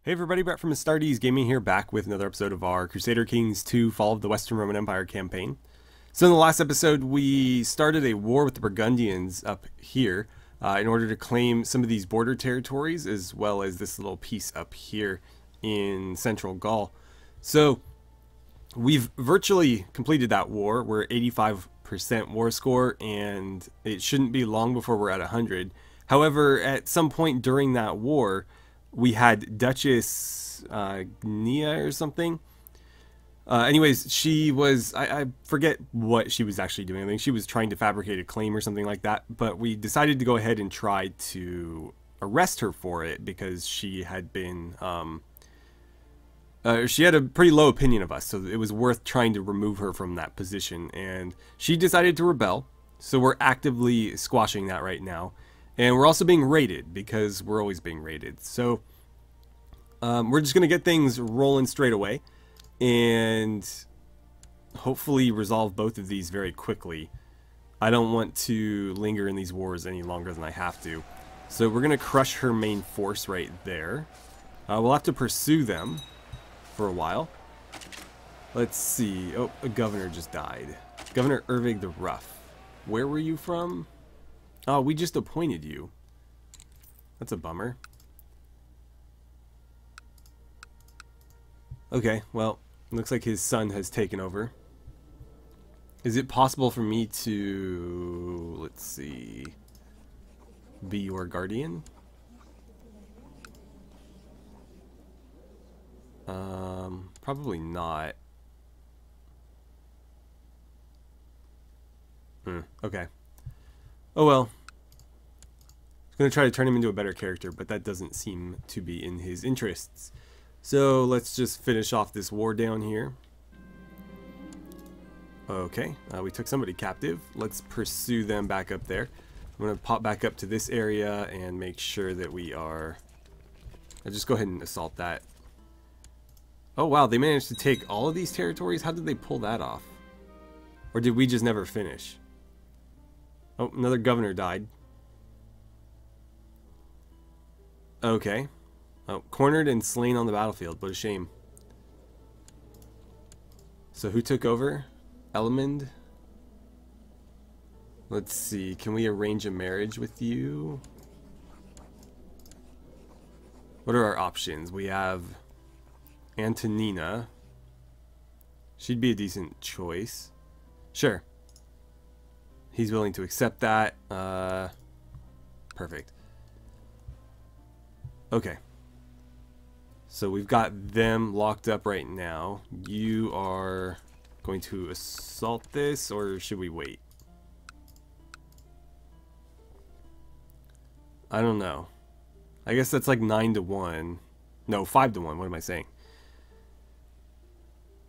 Hey everybody, Brett from AstartesGaming here, back with another episode of our Crusader Kings 2 Fall of the Western Roman Empire campaign. So in the last episode, we started a war with the Burgundians up here in order to claim some of these border territories, as well as this little piece up here in central Gaul. So we've virtually completed that war. We're 85% war score, and it shouldn't be long before we're at 100. However, at some point during that war, we had Duchess Nia or something. Anyways, she was, I forget what she was actually doing. I think she was trying to fabricate a claim or something like that. But we decided to go ahead and try to arrest her for it because she had been, she had a pretty low opinion of us. So it was worth trying to remove her from that position. And she decided to rebel. So we're actively squashing that right now. And we're also being raided, because we're always being raided. So we're just going to get things rolling straight away. And hopefully resolve both of these very quickly. I don't want to linger in these wars any longer than I have to. So we're going to crush her main force right there. We'll have to pursue them for a while. Let's see. Oh, a governor just died. Governor Ervig the Rough. Where were you from? Oh, we just appointed you. That's a bummer. Okay, well, looks like his son has taken over. Is it possible for me to, let's see, be your guardian? Probably not. Okay. Oh well. I was going to try to turn him into a better character, but that doesn't seem to be in his interests. So let's just finish off this war down here. Okay, we took somebody captive. Let's pursue them back up there. I'm going to pop back up to this area and make sure that we are... I'll just go ahead and assault that. Oh wow, they managed to take all of these territories? How did they pull that off? Or did we just never finish? Oh, another governor died. Okay. Oh, cornered and slain on the battlefield. What a shame. So who took over? Elamond. Let's see. Can we arrange a marriage with you? What are our options? We have Antonina. She'd be a decent choice. Sure. He's willing to accept that. Perfect. Okay. So we've got them locked up right now. You are going to assault this, or should we wait? I don't know. I guess that's like 9-1. No, 5-1. What am I saying?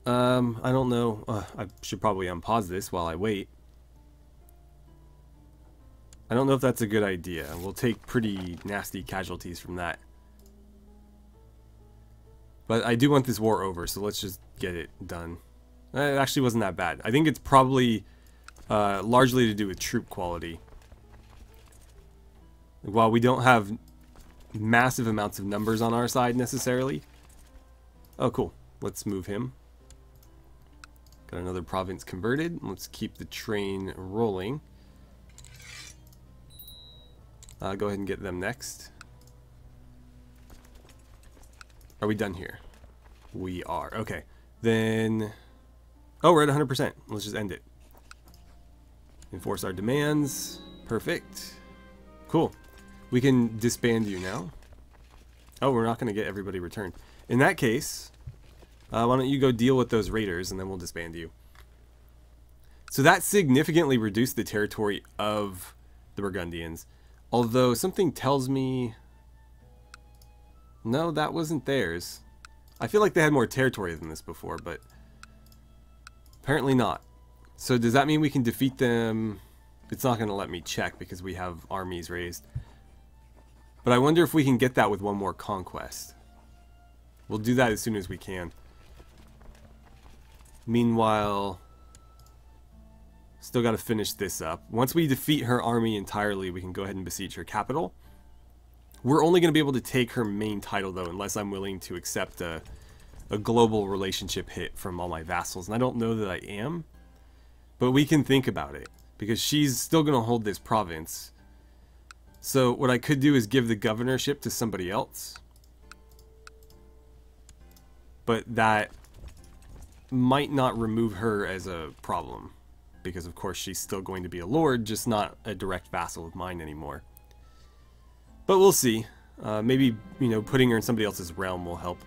I don't know. I should probably unpause this while I wait. I don't know if that's a good idea. We'll take pretty nasty casualties from that. But I do want this war over, so let's just get it done. It actually wasn't that bad. I think it's probably largely to do with troop quality. While we don't have massive amounts of numbers on our side necessarily. Oh, cool. Let's move him. Got another province converted. Let's keep the train rolling. Go ahead and get them next. Are we done here? We are. Okay. Then... Oh, we're at 100%. Let's just end it. Enforce our demands. Perfect. Cool. We can disband you now. Oh, we're not going to get everybody returned. In that case, why don't you go deal with those raiders, and then we'll disband you. So that significantly reduced the territory of the Burgundians. Although something tells me... No, that wasn't theirs. I feel like they had more territory than this before, but... Apparently not. So does that mean we can defeat them? It's not going to let me check because we have armies raised. But I wonder if we can get that with one more conquest. We'll do that as soon as we can. Meanwhile... Still got to finish this up. Once we defeat her army entirely, we can go ahead and besiege her capital, We're only going to be able to take her main title, though, unless I'm willing to accept a global relationship hit from all my vassals. And I don't know that I am, but we can think about it, because she's still going to hold this province. So what I could do is give the governorship to somebody else. But that might not remove her as a problem, because of course she's still going to be a lord, just not a direct vassal of mine anymore. But we'll see. Maybe, you know, putting her in somebody else's realm will help.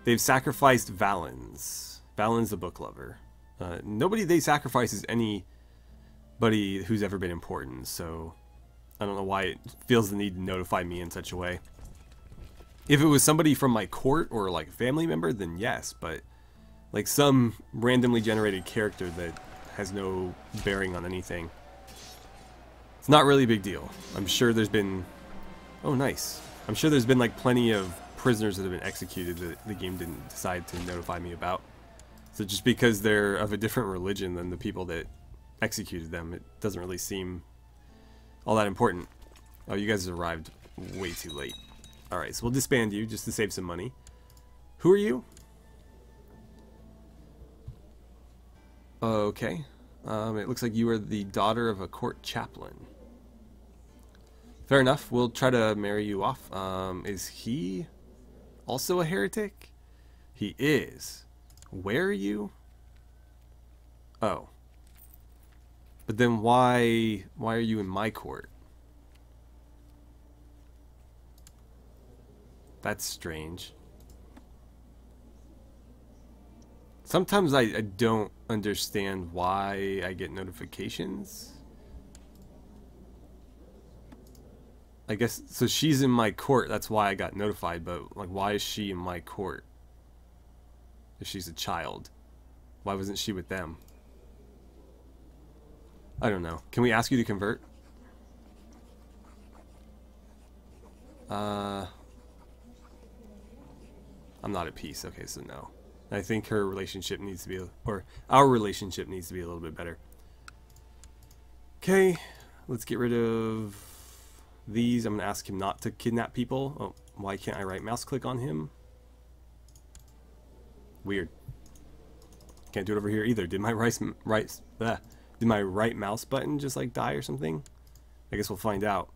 They've sacrificed Valens. Valens the book lover. Nobody they sacrifice is anybody who's ever been important, so I don't know why it feels the need to notify me in such a way. If it was somebody from my court or like a family member, then yes, but like some randomly generated character that has no bearing on anything, it's not really a big deal. I'm sure there's been... Oh, nice. I'm sure there's been like plenty of prisoners that have been executed that the game didn't decide to notify me about. So just because they're of a different religion than the people that executed them, it doesn't really seem all that important. Oh, you guys arrived way too late. Alright, so we'll disband you just to save some money. Who are you? Okay. It looks like you are the daughter of a court chaplain. Fair enough. We'll try to marry you off. Is he also a heretic? He is. Where are you? Oh. But then why are you in my court? That's strange. Sometimes I don't understand why I get notifications. I guess, so she's in my court, that's why I got notified, but like why is she in my court? If she's a child. Why wasn't she with them? I don't know. Can we ask you to convert? I'm not at peace. Okay, so no. I think her relationship needs to be, or our relationship needs to be a little bit better. Okay, let's get rid of these. I'm going to ask him not to kidnap people. Oh, why can't I right mouse click on him? Weird. Can't do it over here either. Did my did my right mouse button just like die or something? I guess we'll find out.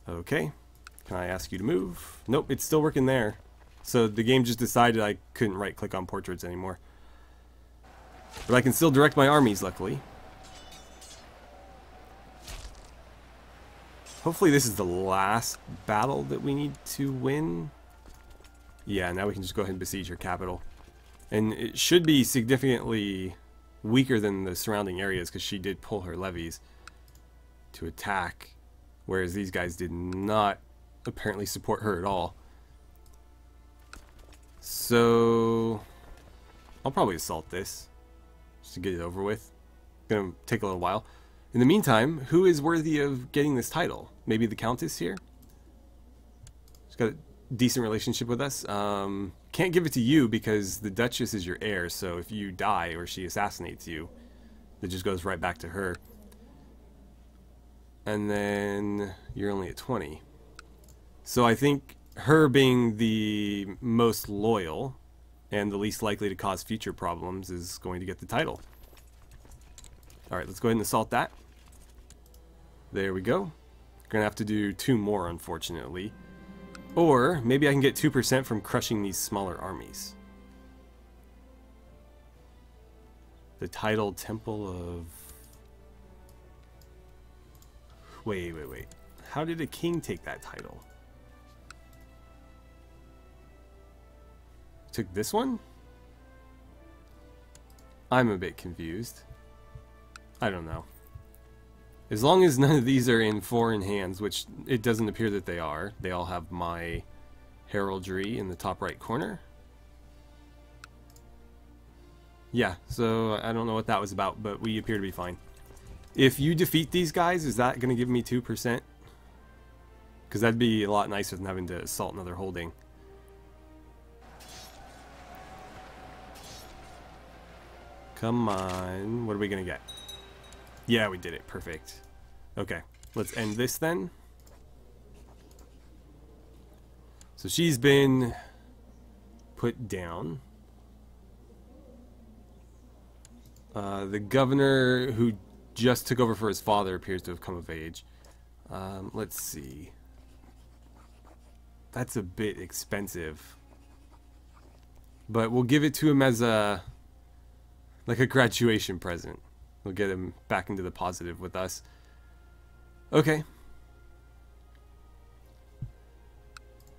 Okay. Can I ask you to move? Nope, it's still working there. So the game just decided I couldn't right click on portraits anymore. But I can still direct my armies, luckily. Hopefully this is the last battle that we need to win. Yeah, now we can just go ahead and besiege her capital. And it should be significantly weaker than the surrounding areas, because she did pull her levies to attack, whereas these guys did not apparently support her at all. So I'll probably assault this just to get it over with. Gonna take a little while. In the meantime, who is worthy of getting this title? Maybe the Countess here? She's got a decent relationship with us. Can't give it to you because the Duchess is your heir, so if you die or she assassinates you, it just goes right back to her. And then you're only at 20. So I think her being the most loyal and the least likely to cause future problems is going to get the title. Alright, let's go ahead and assault that. There we go. Gonna have to do 2 more, unfortunately. Or maybe I can get 2% from crushing these smaller armies. The titled Temple of... Wait. How did a king take that title? Took this one? I'm a bit confused. I don't know. As long as none of these are in foreign hands, which it doesn't appear that they are. They all have my heraldry in the top right corner. Yeah, so I don't know what that was about, but we appear to be fine. If you defeat these guys, is that going to give me 2%? Because that'd be a lot nicer than having to assault another holding. Come on. What are we going to get? Yeah, we did it. Perfect. Okay. Let's end this then. So she's been put down. The governor who just took over for his father appears to have come of age. Let's see. That's a bit expensive. But we'll give it to him as a graduation present. We'll get him back into the positive with us. Okay.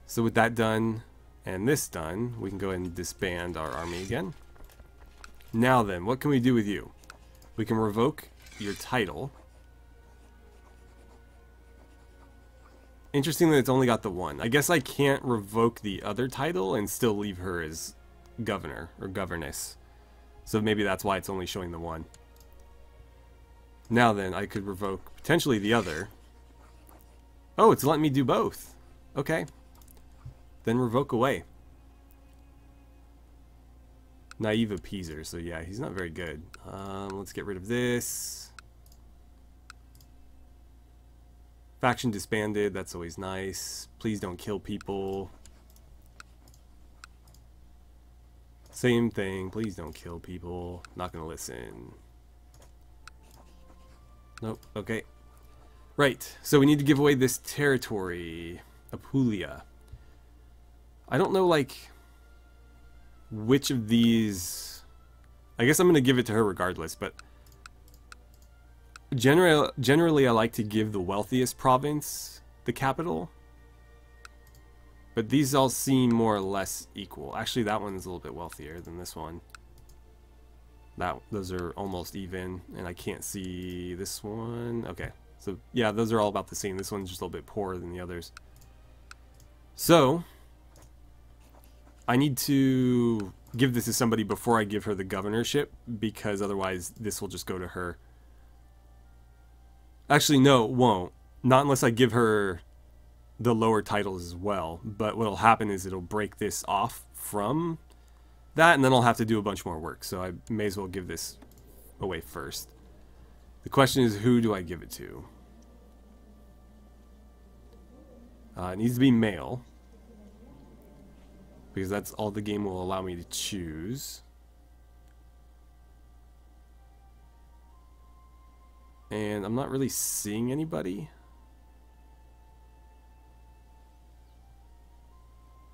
So with that done and this done, we can go ahead and disband our army again. Now then, what can we do with you? We can revoke your title. Interestingly, it's only got the one. I guess I can't revoke the other title and still leave her as governor or governess. So maybe that's why it's only showing the one. Now then, I could revoke potentially the other. Oh, it's letting me do both. Okay. Then revoke away. Naive appeaser, so yeah, he's not very good. Let's get rid of this. Faction disbanded, that's always nice. Please don't kill people. Same thing, please don't kill people. Not gonna listen. Nope, okay. Right, so we need to give away this territory. Apulia. I don't know, like, which of these... I guess I'm going to give it to her regardless, but... Generally, I like to give the wealthiest province the capital. But these all seem more or less equal. Actually, that one's a little bit wealthier than this one. Those are almost even, and I can't see this one. Okay, so yeah, those are all about the same. This one's just a little bit poorer than the others. So... I need to give this to somebody before I give her the governorship, because otherwise this will just go to her. Actually, no, it won't. Not unless I give her the lower titles as well. But what will happen is it'll break this off from that, and then I'll have to do a bunch more work. So I may as well give this away first. The question is, who do I give it to? It needs to be male, because that's all the game will allow me to choose. And I'm not really seeing anybody.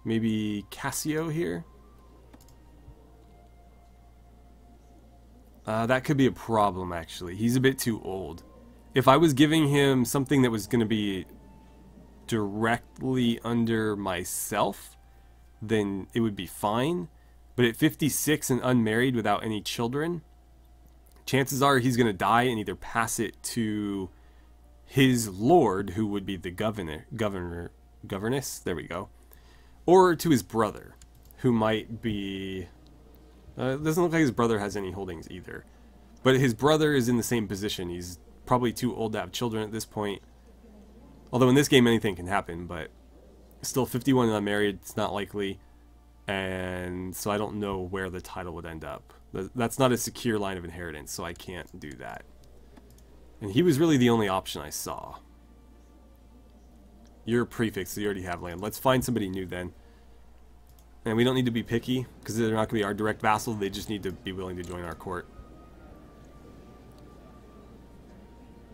Maybe Cassio here? That could be a problem, actually. He's a bit too old. If I was giving him something that was going to be directly under myself, then it would be fine. But at 56 and unmarried without any children, chances are he's going to die and either pass it to his lord, who would be the governess, there we go, or to his brother, who might be... it doesn't look like his brother has any holdings either. But his brother is in the same position. He's probably too old to have children at this point. Although in this game anything can happen, but still 51 and unmarried, it's not likely. And so I don't know where the title would end up. That's not a secure line of inheritance, so I can't do that. And he was really the only option I saw. You're a prefix, so you already have land. Let's find somebody new then. And we don't need to be picky, because they're not going to be our direct vassal. They just need to be willing to join our court.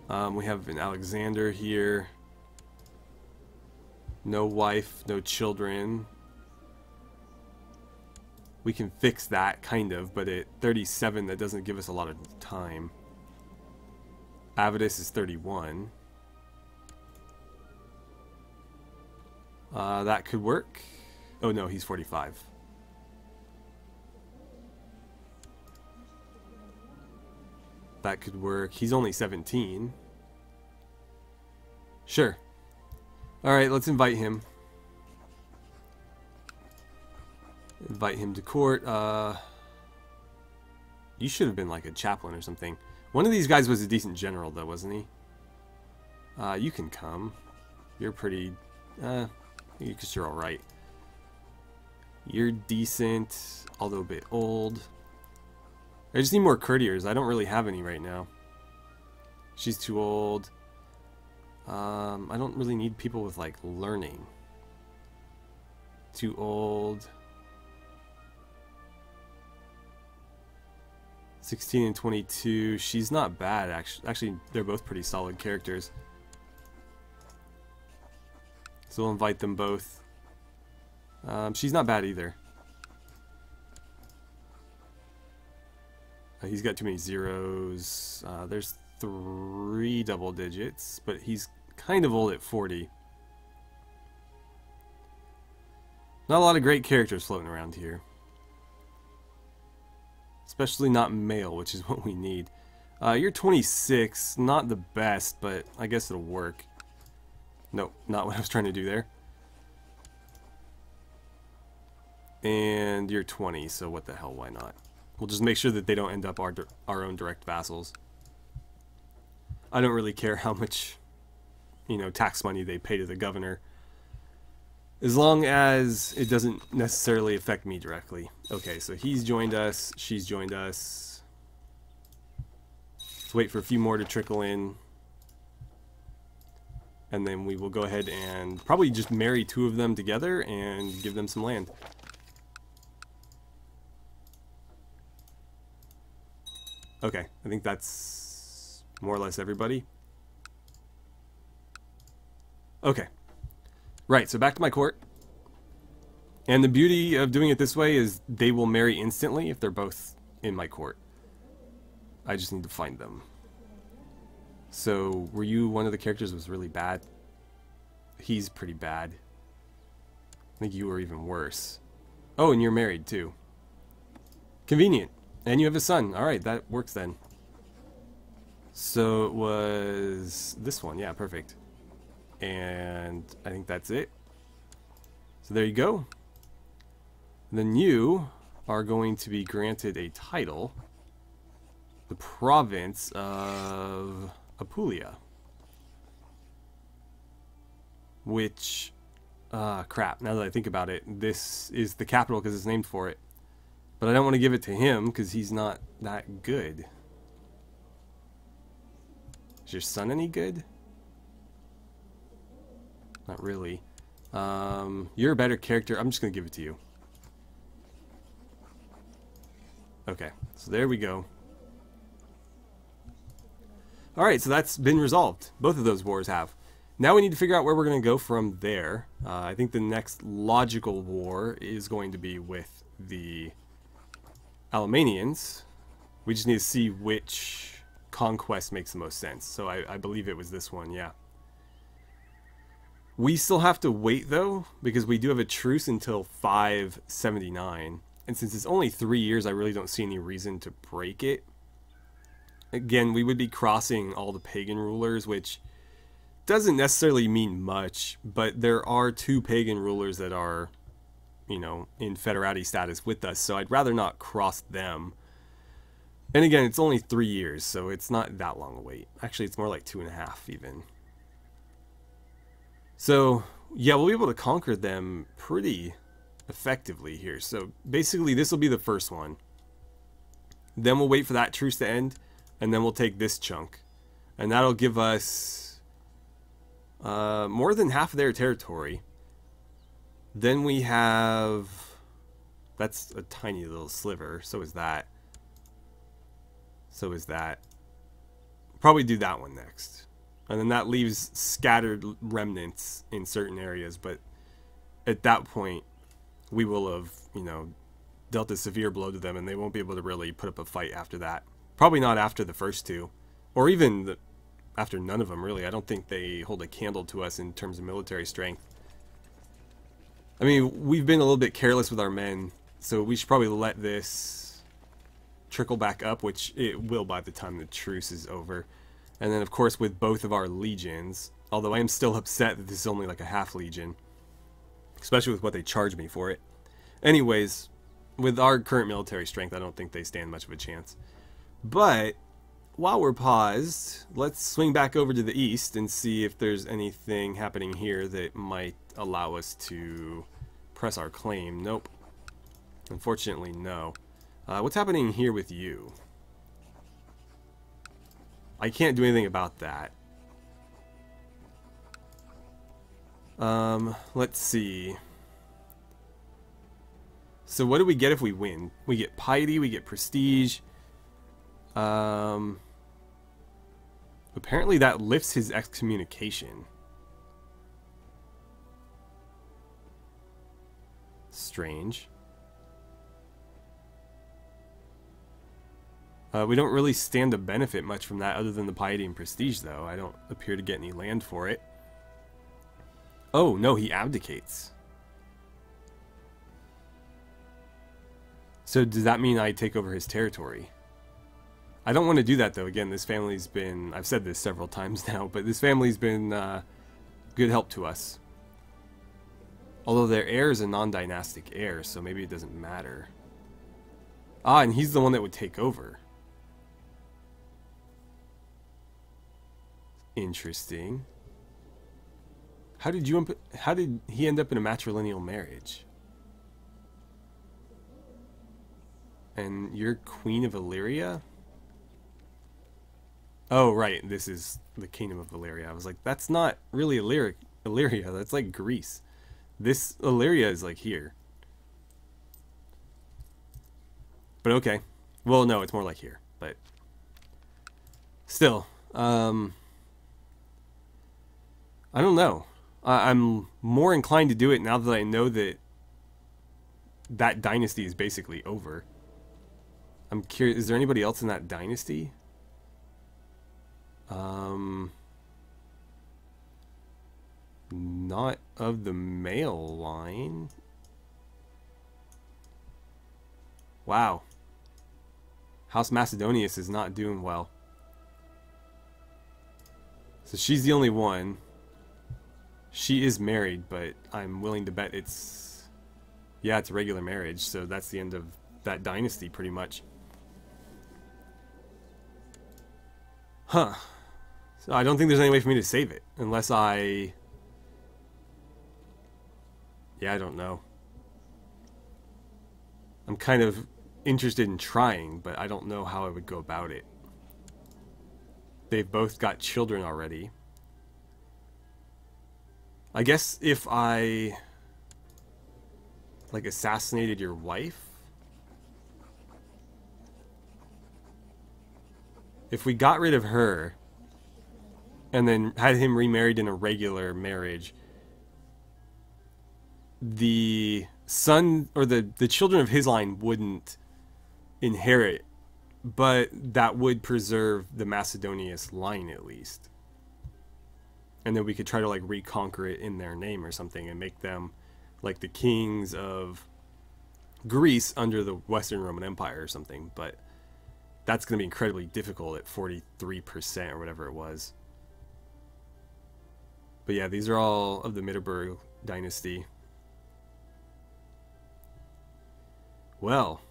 We have an Alexander here. No wife, no children. We can fix that, kind of, but at 37, that doesn't give us a lot of time. Avidus is 31. That could work. Oh no, he's 45. That could work. He's only 17. Sure. Alright, let's invite him. Invite him to court. You should have been like a chaplain or something. One of these guys was a decent general though, wasn't he? You can come. You're pretty... you're alright. You're decent, although a bit old. I just need more courtiers. I don't really have any right now. She's too old. I don't really need people with, like, learning. Too old. 16 and 22. She's not bad, actually. Actually, they're both pretty solid characters. So we'll invite them both. She's not bad either. He's got too many zeros. There's 3 double digits, but he's kind of old at 40. Not a lot of great characters floating around here. Especially not male, which is what we need. You're 26, not the best, but I guess it'll work. Nope, not what I was trying to do there. And you're 20, so what the hell, why not? We'll just make sure that they don't end up our own direct vassals. I don't really care how much, you know, tax money they pay to the governor, as long as it doesn't necessarily affect me directly. Okay, so he's joined us, she's joined us. Let's wait for a few more to trickle in. And then we will go ahead and probably just marry 2 of them together and give them some land. Okay, I think that's more or less everybody. Okay. Right, so back to my court. And the beauty of doing it this way is they will marry instantly if they're both in my court. I just need to find them. So, were you one of the characters that was really bad? He's pretty bad. I think you were even worse. Oh, and you're married too. Convenient. And you have a son. Alright, that works then. So it was this one. Yeah, perfect. And I think that's it. So there you go. And then you are going to be granted a title. The Province of Apulia. Which, crap, now that I think about it, this is the capital because it's named for it. But I don't want to give it to him because he's not that good. Is your son any good? Not really. You're a better character. I'm just going to give it to you. Okay, so there we go. Alright, so that's been resolved. Both of those wars have. Now we need to figure out where we're going to go from there. I think the next logical war is going to be with the Alemannians. We just need to see which conquest makes the most sense. So I believe it was this one, yeah. We still have to wait, though, because we do have a truce until 579. And since it's only 3 years, I really don't see any reason to break it. Again, we would be crossing all the pagan rulers, which doesn't necessarily mean much, but there are 2 pagan rulers that are, you know, in federati status with us, so I'd rather not cross them. And again, it's only 3 years, so it's not that long a wait. Actually, it's more like 2.5 even. So, yeah, we'll be able to conquer them pretty effectively here. So, basically, this will be the first one. Then we'll wait for that truce to end, and then we'll take this chunk. And that'll give us more than half of their territory. Then we have... That's a tiny little sliver. So is that. So is that. Probably do that one next. And then that leaves scattered remnants in certain areas. But at that point, we will have, you know, dealt a severe blow to them. And they won't be able to really put up a fight after that. Probably not after the first 2. Or even after none of them, really. I don't think they hold a candle to us in terms of military strength. I mean, we've been a little bit careless with our men, so we should probably let this trickle back up, which it will by the time the truce is over. And then, of course, with both of our legions, although I am still upset that this is only like a half legion, especially with what they charge me for it. Anyways, with our current military strength, I don't think they stand much of a chance. But while we're paused, let's swing back over to the east and see if there's anything happening here that might allow us to press our claim. Nope. Unfortunately, no. What's happening here with you? I can't do anything about that. Let's see. So what do we get if we win? We get piety, we get prestige. Apparently that lifts his excommunication. Strange. We don't really stand to benefit much from that other than the piety and prestige, though. I don't appear to get any land for it. Oh, no, he abdicates. So does that mean I take over his territory? I don't want to do that, though. Again, this family's been... I've said this several times now, but this family's been good help to us. Although their heir is a non-dynastic heir, so maybe it doesn't matter. Ah, and he's the one that would take over. Interesting. How did he end up in a matrilineal marriage? And you're Queen of Illyria? Oh, right. This is the Kingdom of Illyria. I was like, that's not really Illyria. That's like Greece. This Illyria is like here. But okay. Well, no, it's more like here. But still, I don't know. I'm more inclined to do it now that I know that that dynasty is basically over. I'm curious, is there anybody else in that dynasty? Not of the male line. Wow. House Macedonius is not doing well. So she's the only one. She is married, but I'm willing to bet it's... Yeah, it's a regular marriage, so that's the end of that dynasty, pretty much. Huh. So I don't think there's any way for me to save it, unless I... Yeah, I don't know. I'm kind of interested in trying, but I don't know how I would go about it. They've both got children already. I guess if I, like, assassinated your wife? If we got rid of her, and then had him remarried in a regular marriage, the son, or the children of his line wouldn't inherit, but that would preserve the Macedonius line at least. And then we could try to like reconquer it in their name or something and make them like the kings of Greece under the Western Roman Empire or something. But that's going to be incredibly difficult at 43% or whatever it was. But yeah, these are all of the Middelburg dynasty. Well,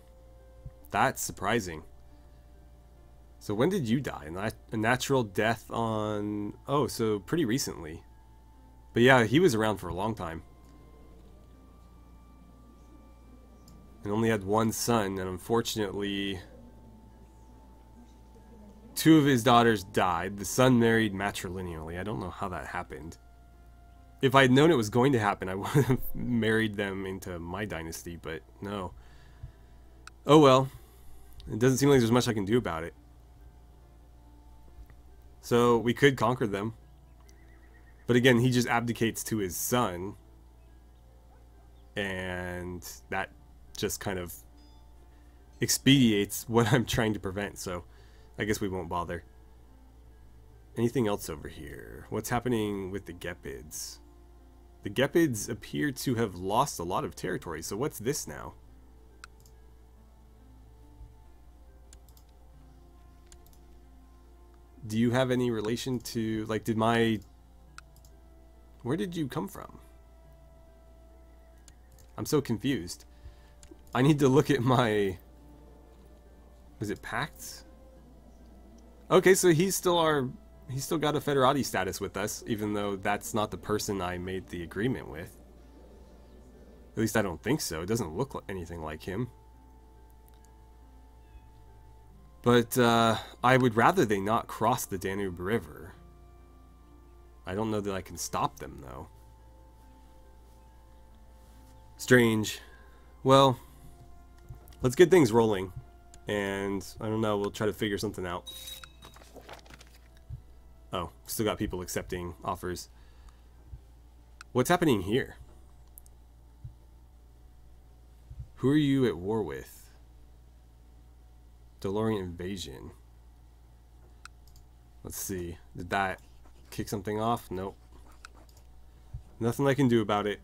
that's surprising. So when did you die? A natural death on... Oh, so pretty recently. But yeah, he was around for a long time. And only had one son, and unfortunately... 2 of his daughters died. The son married matrilineally. I don't know how that happened. If I had known it was going to happen, I would have married them into my dynasty, but no. Oh well. It doesn't seem like there's much I can do about it. So we could conquer them. But again, he just abdicates to his son. And that just kind of expedites what I'm trying to prevent. So I guess we won't bother. Anything else over here? What's happening with the Gepids? The Gepids appear to have lost a lot of territory. So what's this now? Do you have any relation to, like, where did you come from? I'm so confused. I need to look at my, was it pacts? Okay, so he's still got a federati status with us, even though that's not the person I made the agreement with. At least I don't think so. It doesn't look like anything like him. But I would rather they not cross the Danube River. I don't know that I can stop them, though. Strange. Well, let's get things rolling. And, I don't know, we'll try to figure something out. Oh, still got people accepting offers. What's happening here? Who are you at war with? Delorian invasion. Let's see. Did that kick something off? Nope. Nothing I can do about it.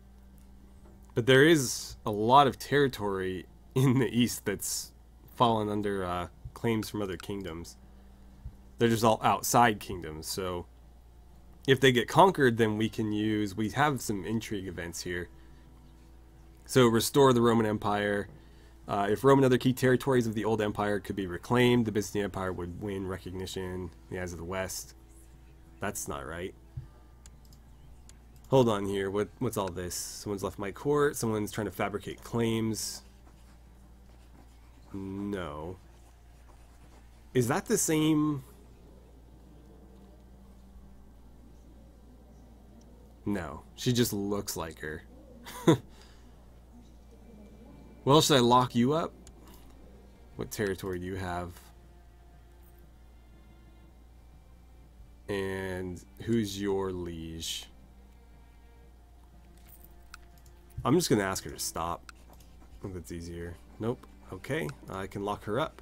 But there is a lot of territory in the east that's fallen under claims from other kingdoms. They're just all outside kingdoms, so if they get conquered, then we have some intrigue events here. So restore the Roman Empire. If Rome and other key territories of the old empire could be reclaimed, the Byzantine Empire would win recognition in the eyes of the West. That's not right. Hold on here. What's all this? Someone's left my court. Someone's trying to fabricate claims. No. Is that the same? No. She just looks like her. Well, should I lock you up? What territory do you have? And who's your liege? I'm just going to ask her to stop. I think that's easier. Nope. Okay, I can lock her up.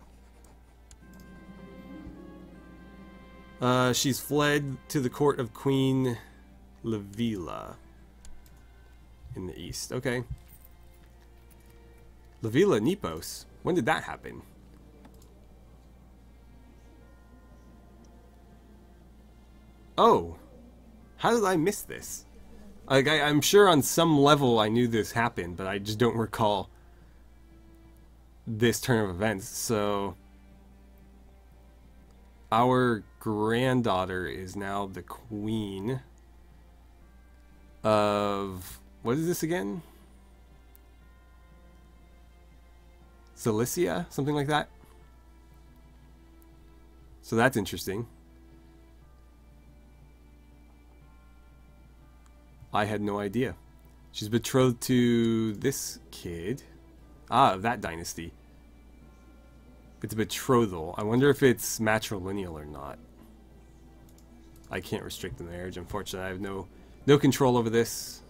She's fled to the court of Queen Livilla in the east. Okay. Livilla Nepos. When did that happen? Oh. How did I miss this? Like, I'm sure on some level I knew this happened, but I just don't recall this turn of events. So our granddaughter is now the queen of, what is this again? Cilicia? Something like that? So that's interesting. I had no idea. She's betrothed to this kid. Ah, of that dynasty. It's a betrothal. I wonder if it's matrilineal or not. I can't restrict the marriage, unfortunately. I have no control over this.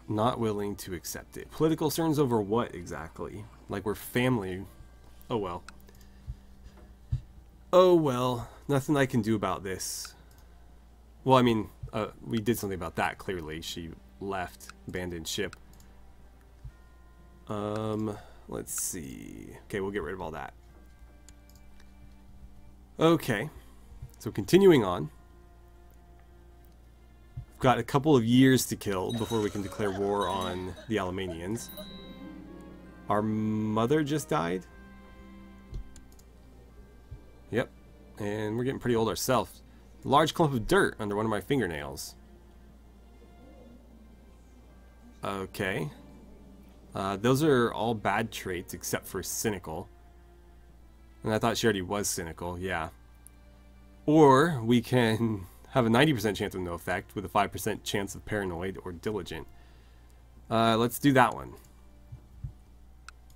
Not willing to accept it. Political concerns over what exactly? Like we're family. Oh well. Oh well. Nothing I can do about this. Well, I mean, we did something about that, clearly. She left, abandoned ship. Let's see. Okay, we'll get rid of all that. Okay. So continuing on. We've got a couple of years to kill before we can declare war on the Alemannians. Our mother just died? Yep. And we're getting pretty old ourselves. Large clump of dirt under one of my fingernails. Okay. Those are all bad traits except for cynical. And I thought she already was cynical, yeah. Or we can have a 90% chance of no effect with a 5% chance of paranoid or diligent. Let's do that one.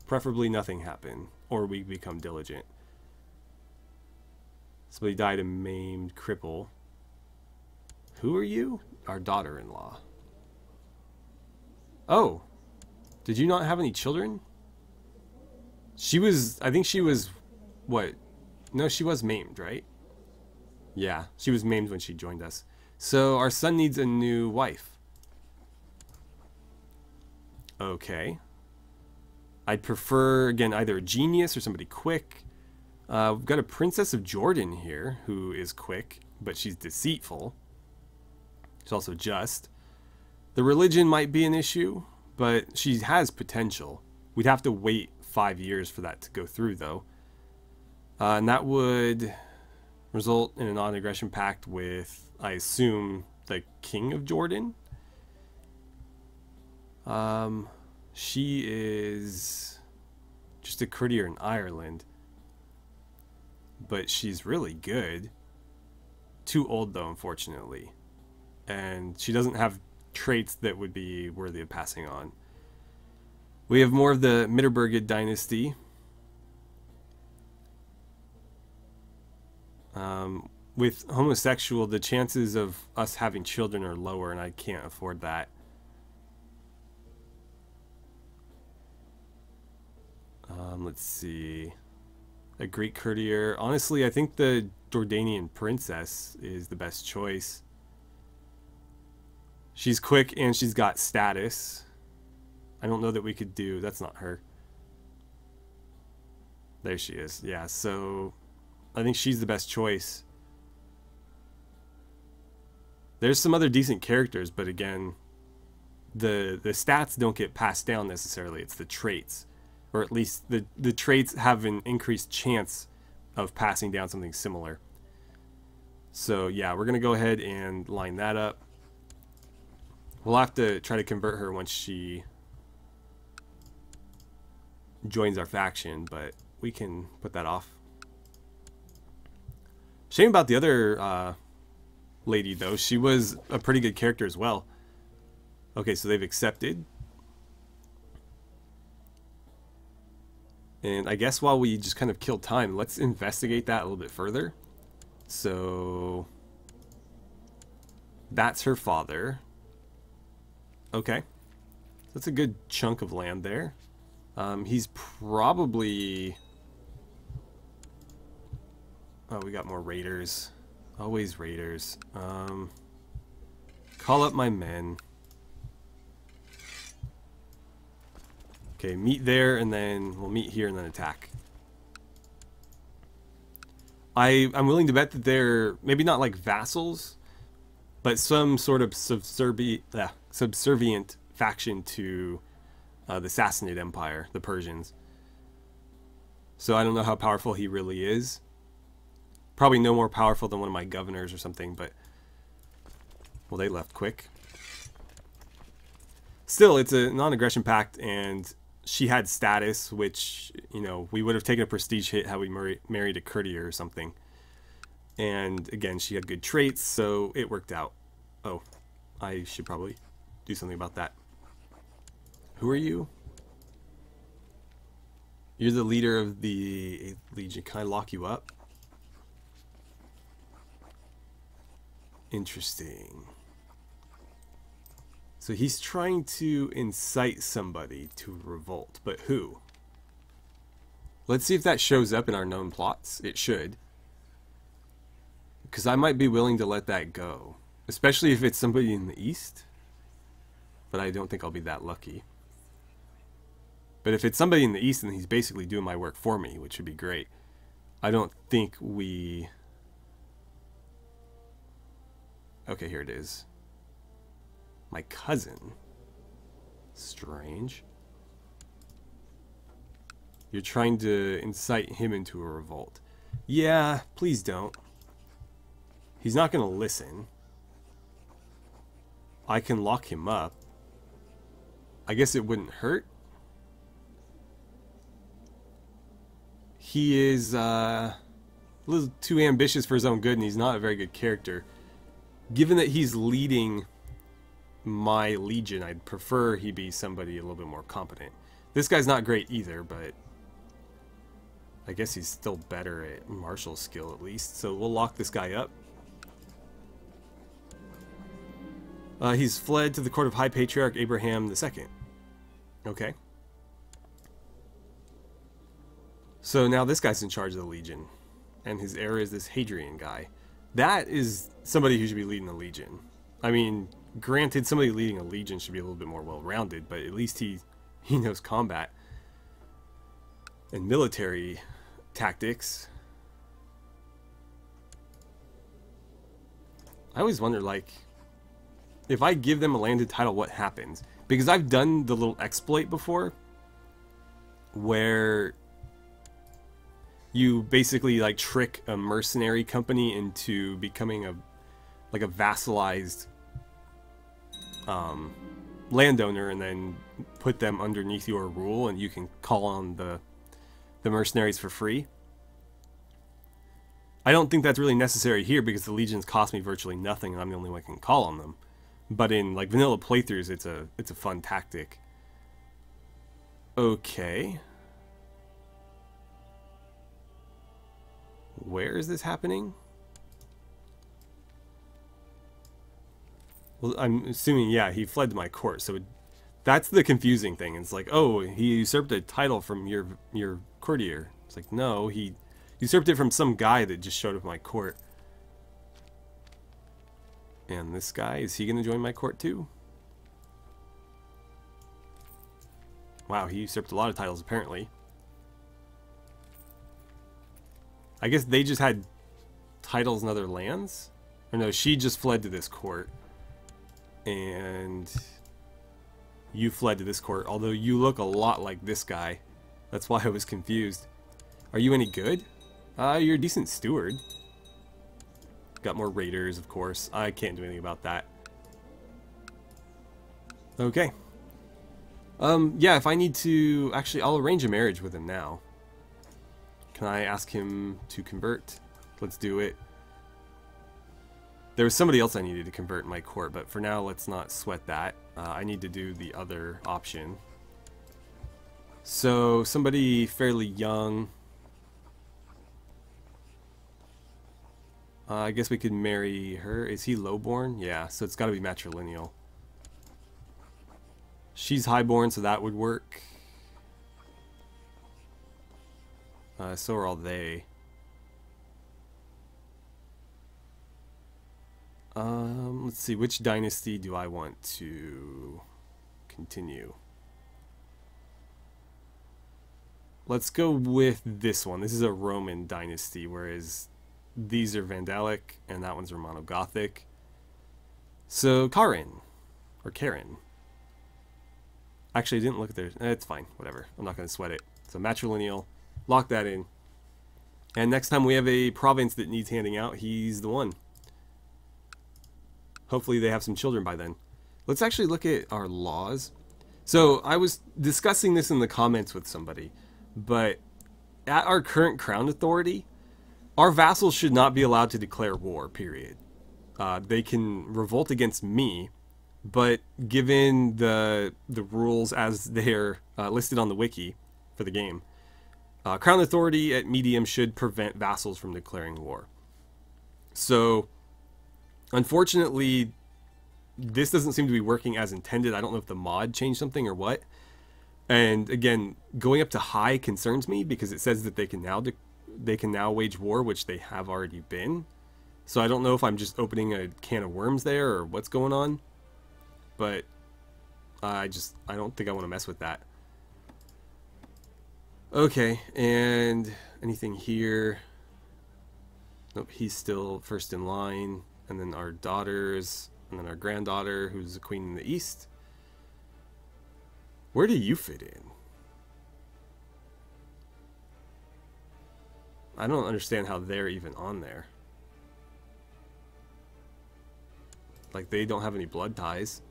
Preferably nothing happen, or we become diligent. Somebody died a maimed cripple. Who are you? Our daughter-in-law. Oh. Did you not have any children? She was, I think she was, what? No, she was maimed, right? Yeah, she was maimed when she joined us. So our son needs a new wife. Okay. I'd prefer, again, either a genius or somebody quick. We've got a Princess of Jordan here who is quick, but she's deceitful. She's also just. The religion might be an issue, but she has potential. We'd have to wait 5 years for that to go through, though. And that would result in a non-aggression pact with, I assume, the King of Jordan. She is just a courtier in Ireland. But she's really good. Too old, though, unfortunately. And she doesn't have traits that would be worthy of passing on. We have more of the Mitterbergid dynasty. With homosexual, the chances of us having children are lower, and I can't afford that. Let's see. A Greek courtier. Honestly, I think the Jordanian princess is the best choice. She's quick and she's got status. I don't know that we could do... That's not her. There she is. Yeah, so I think she's the best choice. There's some other decent characters, but again, the stats don't get passed down necessarily. It's the traits. Or at least the traits have an increased chance of passing down something similar. So yeah, we're going to go ahead and line that up. We'll have to try to convert her once she joins our faction, but we can put that off. Shame about the other lady, though. She was a pretty good character as well. Okay, so they've accepted. And I guess while we just kind of kill time, let's investigate that a little bit further. So that's her father. Okay. That's a good chunk of land there. He's probably... Oh, we got more raiders. Always raiders. Call up my men. Okay, meet there, and then we'll meet here and then attack. I'm willing to bet that they're maybe not like vassals, but some sort of subservient faction to the Sassanid Empire, the Persians. So I don't know how powerful he really is. Probably no more powerful than one of my governors or something, but... Well, they left quick. Still, it's a non-aggression pact, and she had status, which, you know, we would have taken a prestige hit had we married a courtier or something. And, again, she had good traits, so it worked out. Oh, I should probably do something about that. Who are you? You're the leader of the 8th Legion. Can I lock you up? Interesting. So he's trying to incite somebody to revolt, but who? Let's see if that shows up in our known plots. It should. Because I might be willing to let that go. Especially if it's somebody in the east. But I don't think I'll be that lucky. But if it's somebody in the east, then he's basically doing my work for me, which would be great. I don't think we... Okay, here it is. My cousin. Strange. You're trying to incite him into a revolt. Yeah, please don't. He's not going to listen. I can lock him up. I guess it wouldn't hurt. He is a little too ambitious for his own good, and he's not a very good character. Given that he's leading my legion, I'd prefer he be somebody a little bit more competent. This guy's not great either, but I guess he's still better at martial skill at least. So we'll lock this guy up. He's fled to the court of High Patriarch Abraham II. Okay. So now this guy's in charge of the legion, and his heir is this Hadrian guy. That is somebody who should be leading the legion. I mean, granted, somebody leading a legion should be a little bit more well-rounded, but at least he knows combat and military tactics. I always wonder, like, if I give them a landed title, what happens? Because I've done the little exploit before where you basically like trick a mercenary company into becoming a vassalized landowner, and then put them underneath your rule, and you can call on the mercenaries for free. I don't think that's really necessary here because the legions cost me virtually nothing and I'm the only one who can call on them. but in like vanilla playthroughs, it's a fun tactic. Okay. Where is this happening? Well, I'm assuming, yeah, he fled to my court, so that's the confusing thing. It's like, oh, he usurped a title from your courtier. It's like, no, he usurped it from some guy that just showed up at my court. And this guy, is he going to join my court too? Wow, he usurped a lot of titles apparently. I guess they just had titles in other lands? Or no, she just fled to this court. And you fled to this court, although you look a lot like this guy. That's why I was confused. Are you any good? You're a decent steward. Got more raiders, of course. I can't do anything about that. Okay. Yeah, if I need to... Actually, I'll arrange a marriage with him now. Can I ask him to convert? Let's do it. There was somebody else I needed to convert in my court, but for now, let's not sweat that. I need to do the other option. So, somebody fairly young. I guess we could marry her. Is he lowborn? Yeah, so it's got to be matrilineal. She's highborn, so that would work. So are all they. Let's see, which dynasty do I want to continue? Let's go with this one. This is a Roman dynasty, whereas these are Vandalic, and that one's Romano-Gothic. So, Karen. Or Karen. Actually, I didn't look at their... It's fine, whatever. I'm not going to sweat it. So, matrilineal. Lock that in. And next time we have a province that needs handing out, he's the one. Hopefully they have some children by then. Let's actually look at our laws. So, I was discussing this in the comments with somebody, but at our current crown authority, our vassals should not be allowed to declare war, period. They can revolt against me, but given the rules as they're listed on the wiki for the game, crown authority at medium should prevent vassals from declaring war. So, unfortunately, this doesn't seem to be working as intended. I don't know if the mod changed something or what. And again, going up to high concerns me because it says that they can now wage war, which they have already been. So I don't know if I'm just opening a can of worms there or what's going on. But I don't think I want to mess with that. Okay, and anything here? Nope, he's still first in line. And then our daughters, and then our granddaughter, who's the queen in the east. Where do you fit in? I don't understand how they're even on there. Like, they don't have any blood ties.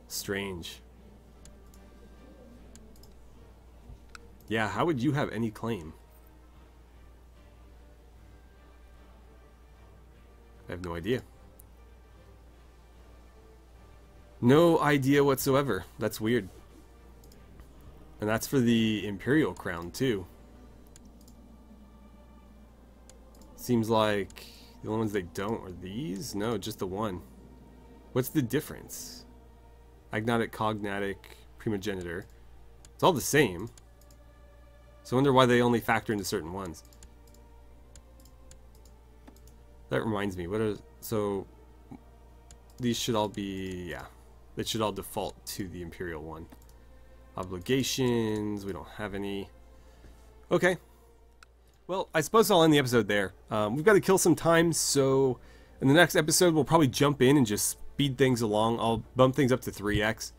Strange. Yeah, how would you have any claim? I have no idea. No idea whatsoever. That's weird. And that's for the Imperial crown, too. Seems like the only ones they don't are these? No, just the one. What's the difference? Agnatic, cognatic, primogenitor. It's all the same. So I wonder why they only factor into certain ones. That reminds me, so these should all be, yeah, they should all default to the Imperial one. Obligations, we don't have any. Okay. Well, I suppose I'll end the episode there. We've got to kill some time, so in the next episode we'll probably jump in and just speed things along. I'll bump things up to 3x.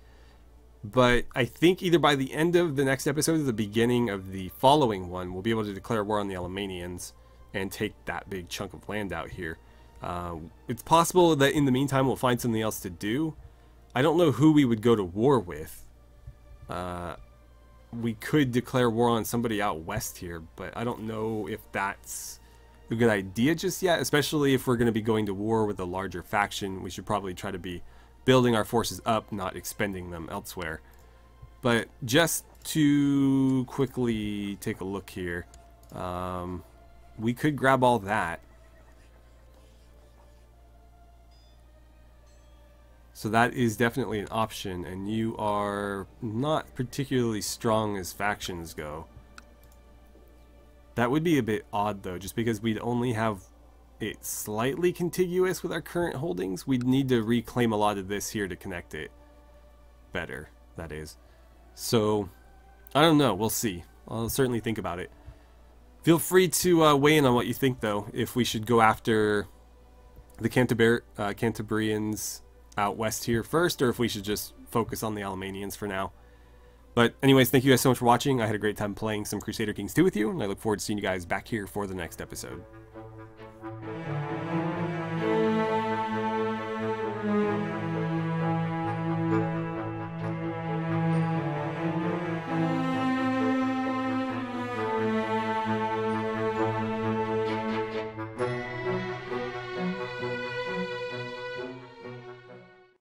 But I think either by the end of the next episode or the beginning of the following one, we'll be able to declare war on the Alemannians and take that big chunk of land out here. It's possible that in the meantime we'll find something else to do. I don't know who we would go to war with. We could declare war on somebody out west here, but I don't know if that's a good idea just yet, especially if we're going to be going to war with a larger faction. We should probably try to be building our forces up, not expending them elsewhere. But just to quickly take a look here, we could grab all that. So that is definitely an option, and you are not particularly strong as factions go. That would be a bit odd though, just because we'd only have it slightly contiguous with our current holdings. We'd need to reclaim a lot of this here to connect it better, that is. So, I don't know, we'll see. I'll certainly think about it. Feel free to weigh in on what you think though, if we should go after the Cantabrians out west here first, or if we should just focus on the Alemannians for now. But anyways, thank you guys so much for watching. I had a great time playing some Crusader Kings 2 with you, and I look forward to seeing you guys back here for the next episode.